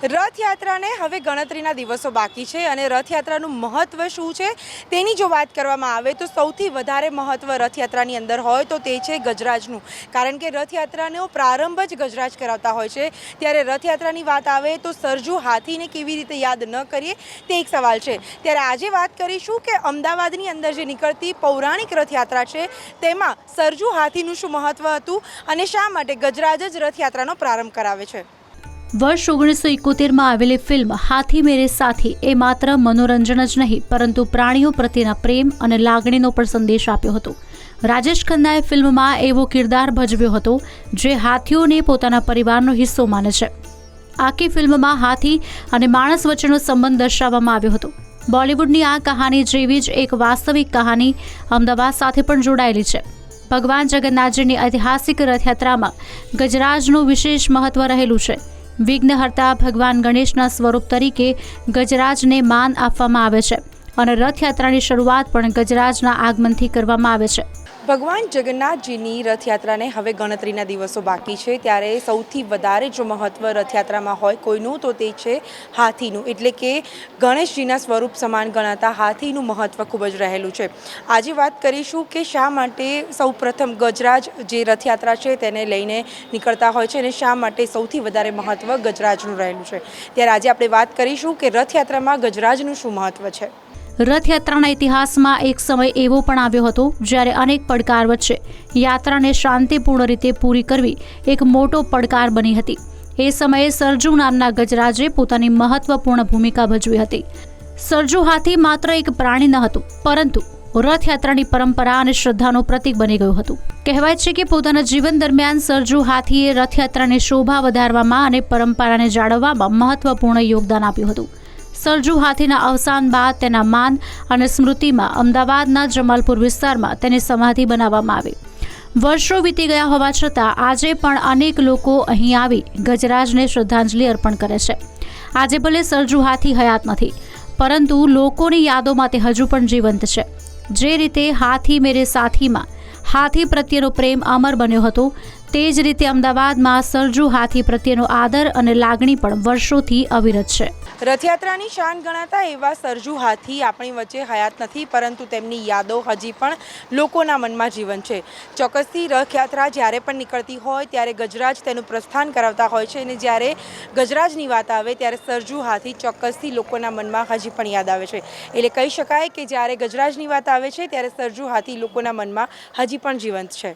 રથયાત્રાને હવે ગણતરીના દિવસો બાકી છે અને રથયાત્રાનું મહત્ત્વ શું છે તેની જો વાત કરવામાં આવે તો સૌથી વધારે મહત્ત્વ રથયાત્રાની અંદર હોય તો તે છે ગજરાજનું, કારણ કે રથયાત્રાનો પ્રારંભ જ ગજરાજ કરાવતા હોય છે। ત્યારે રથયાત્રાની વાત આવે તો સરજુ હાથીને કેવી રીતે યાદ ન કરીએ તે એક સવાલ છે। ત્યારે આજે વાત કરીશું કે અમદાવાદની અંદર જે નીકળતી પૌરાણિક રથયાત્રા છે તેમાં સરજુ હાથીનું શું મહત્ત્વ હતું અને શા માટે ગજરાજ જ રથયાત્રાનો પ્રારંભ કરાવે છે। વર્ષ 1971માં આવેલી ફિલ્મ હાથી મેરે સાથી એ માત્ર મનોરંજન જ નહીં પરંતુ પ્રાણીઓ પ્રત્યેના પ્રેમ અને લાગણીનો પણ સંદેશ આપ્યો હતો। રાજેશ ખન્નાએ ફિલ્મમાં એવો કિરદાર ભજવ્યો હતો જે હાથીઓને પોતાના પરિવારનો હિસ્સો માને છે। આખી ફિલ્મમાં હાથી અને માણસ વચ્ચેનો સંબંધ દર્શાવવામાં આવ્યો હતો। બોલિવૂડની આ કહાની જેવી જ એક વાસ્તવિક કહાની અમદાવાદ સાથે પણ જોડાયેલી છે। ભગવાન જગન્નાથજીની ઐતિહાસિક રથયાત્રામાં ગજરાજનું વિશેષ મહત્વ રહેલું છે। વિઘ્નહર્તા ભગવાન ગણેશના સ્વરૂપ તરીકે ગજરાજને માન આપવામાં આવે છે અને રથયાત્રાની શરૂઆત પણ ગજરાજના આગમનથી કરવામાં આવે છે। ભગવાન જગન્નાથજીની રથયાત્રાને હવે ગણતરીના દિવસો બાકી છે, ત્યારે સૌથી વધારે જો મહત્ત્વ રથયાત્રામાં હોય કોઈનું તો તે છે હાથીનું, એટલે કે ગણેશજીના સ્વરૂપ સમાન ગણાતા હાથીનું મહત્ત્વ ખૂબ જ રહેલું છે। આજે વાત કરીશું કે શા માટે સૌપ્રથમ ગજરાજ જે રથયાત્રા છે તેને લઈને નીકળતા હોય છે અને શા માટે સૌથી વધારે મહત્ત્વ ગજરાજનું રહેલું છે। ત્યારે આજે આપણે વાત કરીશું કે રથયાત્રામાં ગજરાજનું શું મહત્ત્વ છે। રથયાત્રાના ઇતિહાસમાં એક સમય એવો પણ આવ્યો હતો જ્યારે અનેક પડકાર વચ્ચે યાત્રાને શાંતિપૂર્ણ રીતે પૂરી કરવી એક મોટો પડકાર બની હતી। એ સમયે સરજુ નામના ગજરાજે પોતાની મહત્વપૂર્ણ ભૂમિકા ભજવી હતી। સરજુ હાથી માત્ર એક પ્રાણી ન હતું પરંતુ રથયાત્રાની પરંપરા અને શ્રદ્ધાનું પ્રતીક બની ગયું હતું। કહેવાય છે કે પોતાના જીવન દરમિયાન સરજુ હાથીએ રથયાત્રાની શોભા વધારવામાં અને પરંપરાને જાળવવામાં મહત્વપૂર્ણ યોગદાન આપ્યું હતું। સરજુ હાથીના અવસાન બાદ તેના માન અને સ્મૃતિમાં અમદાવાદના જમાલપુર વિસ્તારમાં તેની સમાધિ બનાવવામાં આવી। વર્ષો વીતી ગયા હોવા છતાં આજે પણ અનેક લોકો અહીં આવી ગજરાજને શ્રદ્ધાંજલિ અર્પણ કરે છે। આજે ભલે સરજુ હાથી હયાત નથી પરંતુ લોકોની યાદોમાં તે હજુ પણ જીવંત છે। જે રીતે હાથી મેરે સાથીમાં હાથી પ્રત્યેનો પ્રેમ અમર બન્યો હતો તે જ રીતે અમદાવાદમાં સરજુ હાથી પ્રત્યેનો આદર અને લાગણી પણ વર્ષોથી અવિરત છે। રથયાત્રાની શાન ગણાતા એવા સરજુ હાથી આપણી વચ્ચે હયાત નથી પરંતુ તેમની યાદો હજી પણ લોકોના મનમાં જીવન છે। ચોક્કસથી રથયાત્રા જ્યારે પણ નીકળતી હોય ત્યારે ગજરાજ તેનું પ્રસ્થાન કરાવતા હોય છે અને જ્યારે ગજરાજની વાત આવે ત્યારે સરજુ હાથી ચોક્કસથી લોકોના મનમાં હજી પણ યાદ આવે છે। એટલે કહી શકાય કે જ્યારે ગજરાજની વાત આવે છે ત્યારે સરજુ હાથી લોકોના મનમાં હજી પણ જીવંત છે।